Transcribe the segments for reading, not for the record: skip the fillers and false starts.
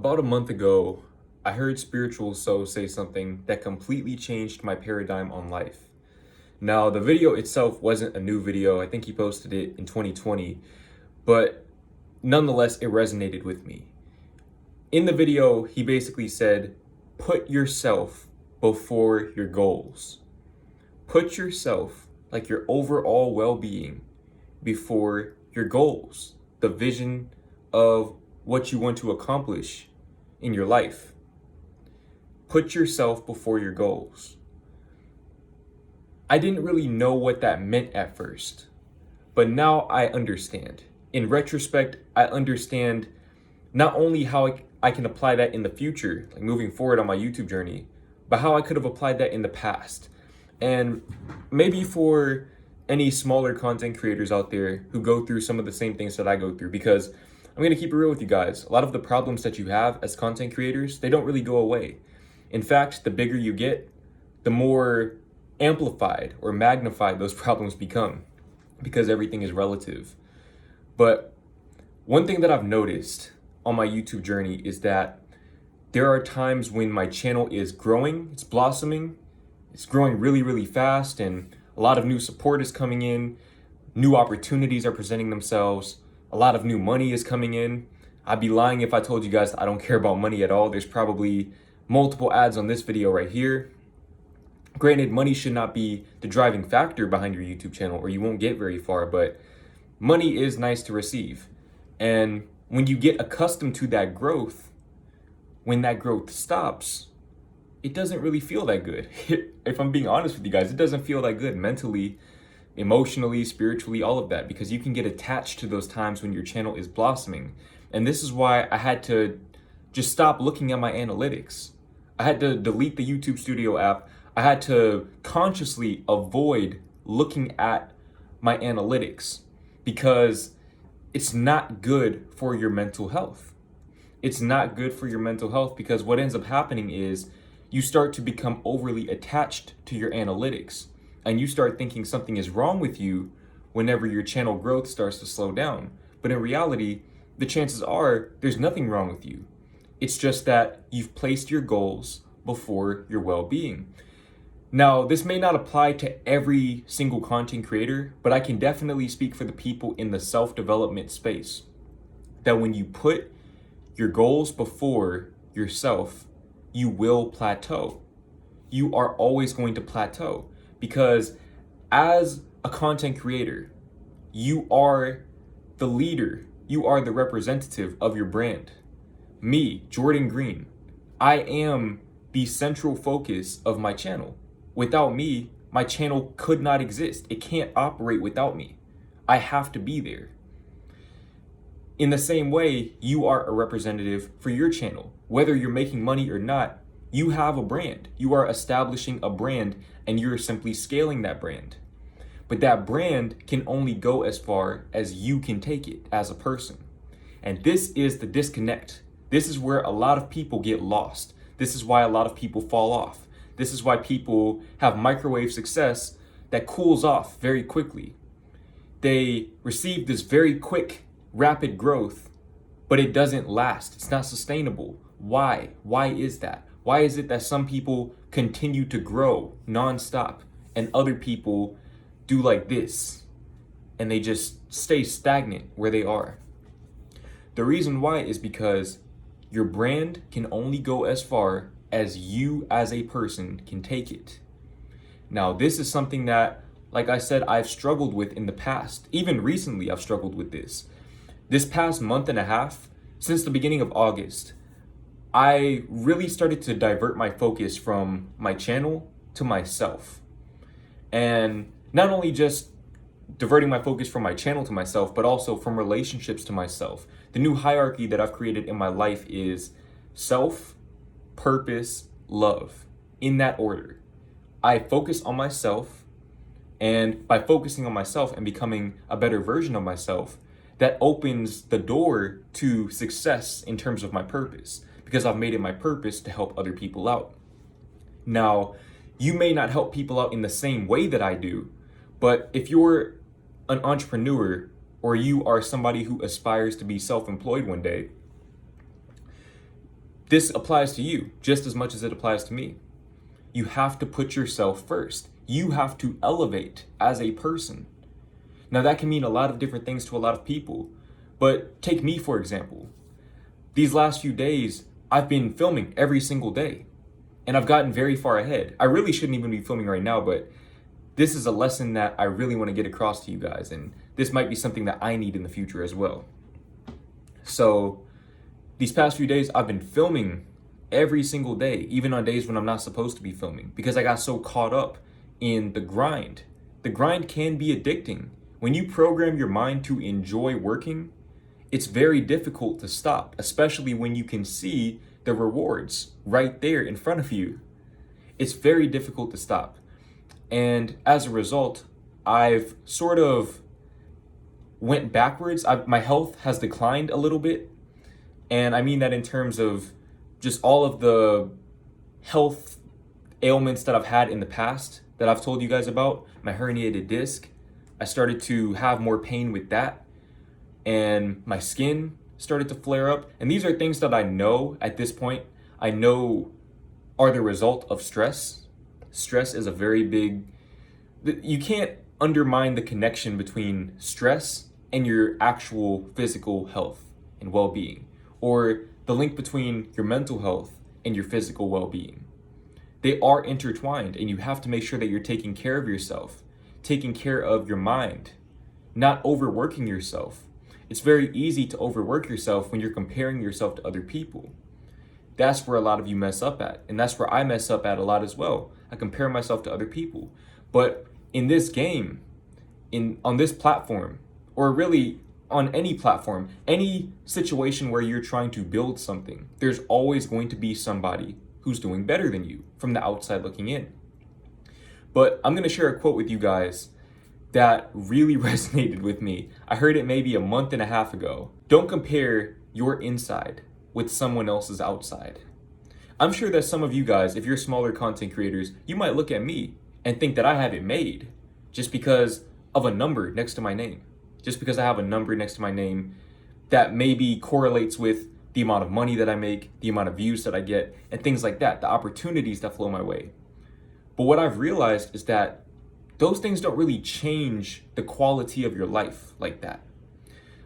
About a month ago, I heard Spiritual Soul say something that completely changed my paradigm on life. Now, the video itself wasn't a new video. I think he posted it in 2020, but nonetheless, it resonated with me. In the video, he basically said, put yourself before your goals. Put yourself, like your overall well-being, before your goals, the vision of what you want to accomplish in your life. Put yourself before your goals. I didn't really know what that meant at first, but now I understand. In retrospect, I understand not only how I can apply that in the future, like moving forward on my YouTube journey, but how I could have applied that in the past. And maybe for any smaller content creators out there who go through some of the same things that I go through, because I'm going to keep it real with you guys. A lot of the problems that you have as content creators, they don't really go away. In fact, the bigger you get, the more amplified or magnified those problems become, because everything is relative. But one thing that I've noticed on my YouTube journey is that there are times when my channel is growing, it's blossoming, it's growing really, really fast, and a lot of new support is coming in, new opportunities are presenting themselves, a lot of new money is coming in. I'd be lying if I told you guys I don't care about money at all. There's probably multiple ads on this video right here. Granted, money should not be the driving factor behind your YouTube channel or you won't get very far, but money is nice to receive. And when you get accustomed to that growth, when that growth stops, it doesn't really feel that good. If I'm being honest with you guys, it doesn't feel that good mentally, emotionally, spiritually, all of that, because you can get attached to those times when your channel is blossoming. And this is why I had to just stop looking at my analytics. I had to delete the YouTube Studio app. I had to consciously avoid looking at my analytics because it's not good for your mental health. It's not good for your mental health because what ends up happening is you start to become overly attached to your analytics and you start thinking something is wrong with you whenever your channel growth starts to slow down. But in reality, the chances are there's nothing wrong with you. It's just that you've placed your goals before your well-being. Now, this may not apply to every single content creator, but I can definitely speak for the people in the self-development space. That when you put your goals before yourself, you will plateau. You are always going to plateau because as a content creator, you are the leader. You are the representative of your brand. Me, Jordan Green, I am the central focus of my channel. Without me, my channel could not exist. It can't operate without me. I have to be there. In the same way, you are a representative for your channel. Whether you're making money or not, you have a brand. You are establishing a brand and you're simply scaling that brand. But that brand can only go as far as you can take it as a person. And this is the disconnect. This is where a lot of people get lost. This is why a lot of people fall off. This is why people have microwave success that cools off very quickly. They receive this very quick, rapid growth, but it doesn't last. It's not sustainable. Why? Why is that? Why is it that some people continue to grow nonstop and other people do like this and they just stay stagnant where they are? The reason why is because your brand can only go as far as you as a person can take it. Now, this is something that, like I said, I've struggled with in the past. Even recently, I've struggled with this. This past month and a half, since the beginning of August, I really started to divert my focus from my channel to myself. And not only just diverting my focus from my channel to myself, but also from relationships to myself. The new hierarchy that I've created in my life is self, purpose, love, in that order. I focus on myself, and by focusing on myself and becoming a better version of myself, that opens the door to success in terms of my purpose, because I've made it my purpose to help other people out. Now, you may not help people out in the same way that I do, but if you're an entrepreneur or you are somebody who aspires to be self-employed one day, this applies to you just as much as it applies to me. You have to put yourself first. You have to elevate as a person. Now, that can mean a lot of different things to a lot of people, but take me, for example. These last few days, I've been filming every single day, and I've gotten very far ahead. I really shouldn't even be filming right now, but this is a lesson that I really want to get across to you guys, and this might be something that I need in the future as well. So these past few days, I've been filming every single day, even on days when I'm not supposed to be filming, because I got so caught up in the grind. The grind can be addicting. When you program your mind to enjoy working, it's very difficult to stop, especially when you can see the rewards right there in front of you. It's very difficult to stop. And as a result, I've sort of went backwards. My health has declined a little bit. And I mean that in terms of just all of the health ailments that I've had in the past that I've told you guys about. My herniated disc, I started to have more pain with that. And my skin started to flare up. And these are things that I know at this point, I know are the result of stress. Stress is a very big, you can't undermine the connection between stress and your actual physical health and well-being, or the link between your mental health and your physical well-being. They are intertwined, and you have to make sure that you're taking care of yourself, taking care of your mind, not overworking yourself. It's very easy to overwork yourself when you're comparing yourself to other people. That's where a lot of you mess up at, and that's where I mess up at a lot as well. I compare myself to other people. But in this game, on this platform, or really on any platform, any situation where you're trying to build something, there's always going to be somebody who's doing better than you from the outside looking in. But I'm going to share a quote with you guys that really resonated with me. I heard it maybe a month and a half ago. Don't compare your inside with someone else's outside. I'm sure that some of you guys, if you're smaller content creators, you might look at me and think that I have it made just because of a number next to my name. Just because I have a number next to my name that maybe correlates with the amount of money that I make, the amount of views that I get, and things like that, the opportunities that flow my way. But what I've realized is that those things don't really change the quality of your life like that.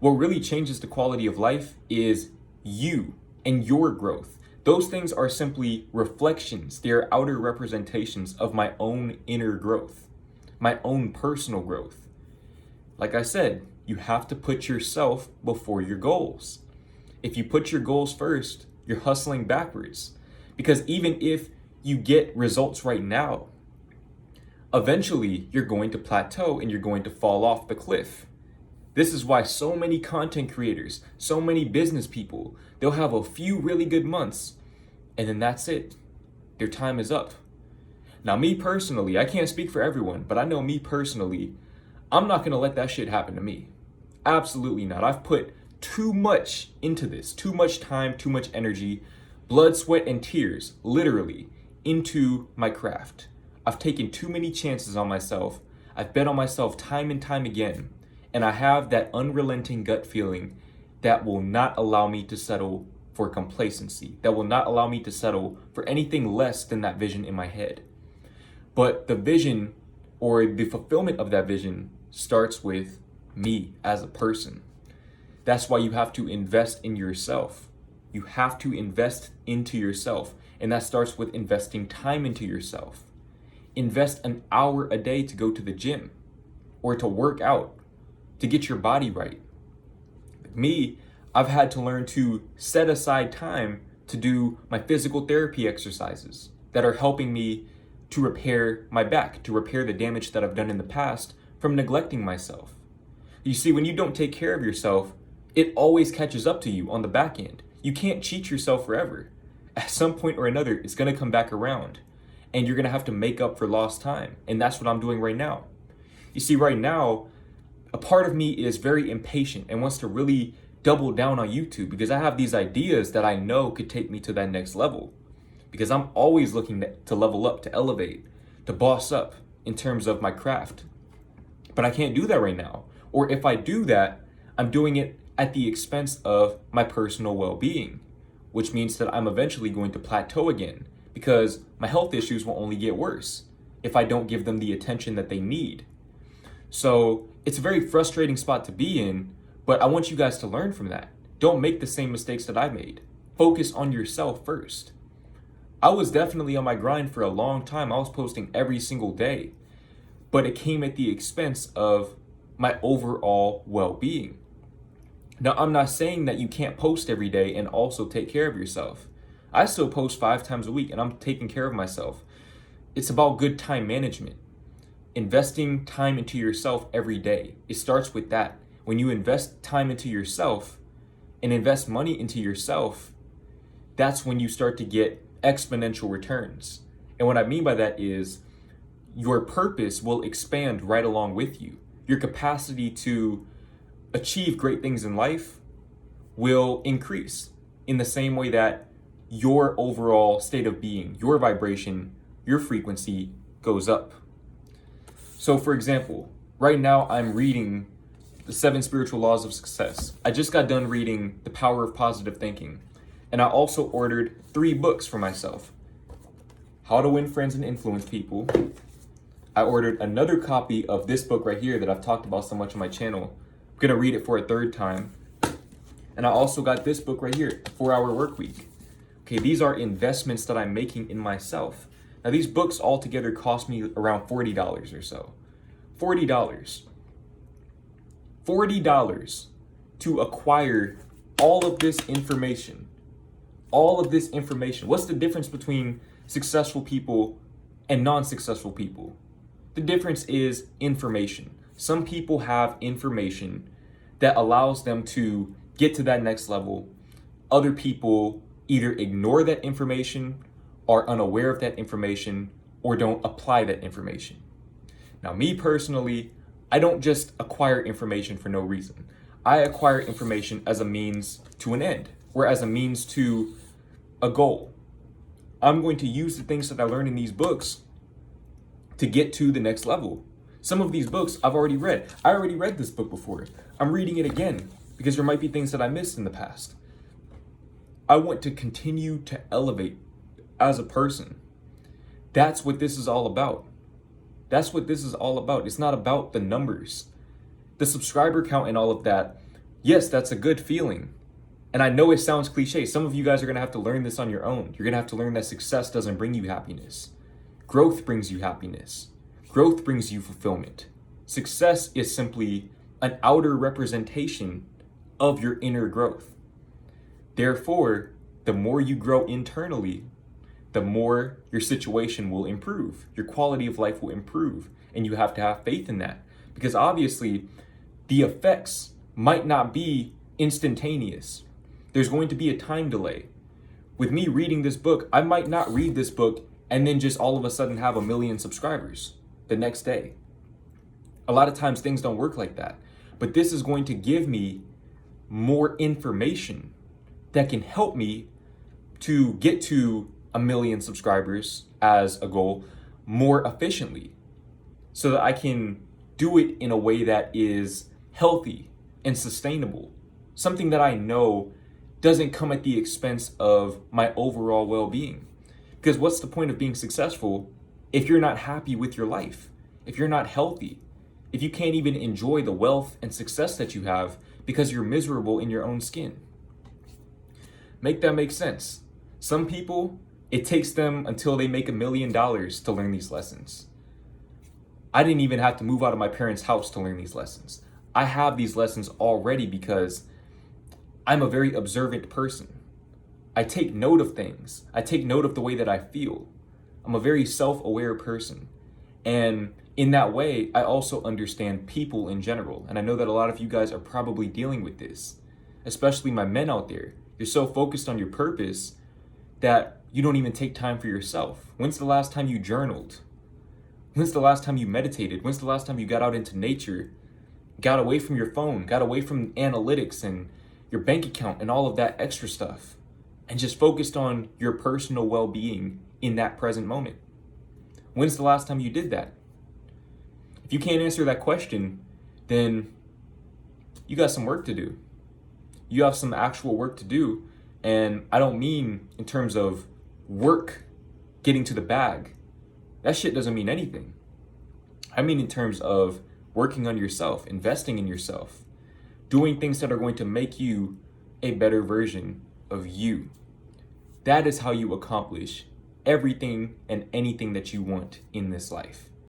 What really changes the quality of life is you and your growth. Those things are simply reflections. They are outer representations of my own inner growth, my own personal growth. Like I said, you have to put yourself before your goals. If you put your goals first, you're hustling backwards. Because even if you get results right now, eventually you're going to plateau and you're going to fall off the cliff. This is why so many content creators, so many business people, they'll have a few really good months and then that's it. Their time is up. Now, me personally, I can't speak for everyone, but I know me personally, I'm not going to let that shit happen to me. Absolutely not. I've put too much into this, too much time, too much energy, blood, sweat, and tears, literally, into my craft. I've taken too many chances on myself. I've bet on myself time and time again. And I have that unrelenting gut feeling that will not allow me to settle for complacency, that will not allow me to settle for anything less than that vision in my head. But the vision, or the fulfillment of that vision, starts with me as a person. That's why you have to invest in yourself. You have to invest into yourself. And that starts with investing time into yourself. Invest an hour a day to go to the gym or to work out, to get your body right. Me, I've had to learn to set aside time to do my physical therapy exercises that are helping me to repair my back, to repair the damage that I've done in the past from neglecting myself. You see, when you don't take care of yourself, it always catches up to you on the back end. You can't cheat yourself forever. At some point or another, it's going to come back around and you're going to have to make up for lost time. And that's what I'm doing right now. You see, right now, a part of me is very impatient and wants to really double down on YouTube because I have these ideas that I know could take me to that next level. Because I'm always looking to level up, to elevate, to boss up in terms of my craft. But I can't do that right now. Or if I do that, I'm doing it at the expense of my personal well-being, which means that I'm eventually going to plateau again because my health issues will only get worse if I don't give them the attention that they need. So it's a very frustrating spot to be in, but I want you guys to learn from that. Don't make the same mistakes that I made. Focus on yourself first. I was definitely on my grind for a long time. I was posting every single day, but it came at the expense of my overall well-being. Now, I'm not saying that you can't post every day and also take care of yourself. I still post 5 times a week and I'm taking care of myself. It's about good time management. Investing time into yourself every day. It starts with that. When you invest time into yourself and invest money into yourself, that's when you start to get exponential returns. And what I mean by that is your purpose will expand right along with you. Your capacity to achieve great things in life will increase in the same way that your overall state of being, your vibration, your frequency goes up. So for example, right now I'm reading The 7 Spiritual Laws of Success. I just got done reading The Power of Positive Thinking. And I also ordered 3 books for myself. How to Win Friends and Influence People. I ordered another copy of this book right here that I've talked about so much on my channel. I'm gonna read it for a 3rd time. And I also got this book right here, 4-Hour Work Week. Okay, these are investments that I'm making in myself. Now these books altogether cost me around $40 or so. $40. $40 to acquire all of this information. All of this information. What's the difference between successful people and non-successful people? The difference is information. Some people have information that allows them to get to that next level. Other people either ignore that information, are unaware of that information, or don't apply that information. Now, me personally, I don't just acquire information for no reason. I acquire information as a means to an end, or as a means to a goal. I'm going to use the things that I learned in these books to get to the next level. Some of these books I've already read. I already read this book before. I'm reading it again because there might be things that I missed in the past. I want to continue to elevate as a person. That's what this is all about. That's what this is all about. It's not about the numbers. The subscriber count and all of that, yes, that's a good feeling. And I know it sounds cliche. Some of you guys are going to have to learn this on your own. You're going to have to learn that success doesn't bring you happiness. Growth brings you happiness. Growth brings you fulfillment. Success is simply an outer representation of your inner growth. Therefore, the more you grow internally, the more your situation will improve. Your quality of life will improve. And you have to have faith in that. Because obviously, the effects might not be instantaneous. There's going to be a time delay. With me reading this book, I might not read this book and then just all of a sudden have 1 million subscribers the next day. A lot of times things don't work like that. But this is going to give me more information that can help me to get to 1 million subscribers as a goal more efficiently, so that I can do it in a way that is healthy and sustainable. Something that I know doesn't come at the expense of my overall well-being. Because what's the point of being successful if you're not happy with your life? If you're not healthy? If you can't even enjoy the wealth and success that you have because you're miserable in your own skin? Make that make sense. Some people, it takes them until they make $1 million to learn these lessons. I didn't even have to move out of my parents' house to learn these lessons. I have these lessons already because I'm a very observant person. I take note of things. I take note of the way that I feel. I'm a very self-aware person. And in that way, I also understand people in general. And I know that a lot of you guys are probably dealing with this, especially my men out there. You're so focused on your purpose that you don't even take time for yourself. When's the last time you journaled? When's the last time you meditated? When's the last time you got out into nature, got away from your phone, got away from analytics and your bank account and all of that extra stuff, and just focused on your personal well-being in that present moment? When's the last time you did that? If you can't answer that question, then you got some work to do. You have some actual work to do, And I don't mean in terms of work getting to the bag. That shit doesn't mean anything. I mean in terms of working on yourself, investing in yourself, doing things that are going to make you a better version of you. That is how you accomplish everything and anything that you want in this life.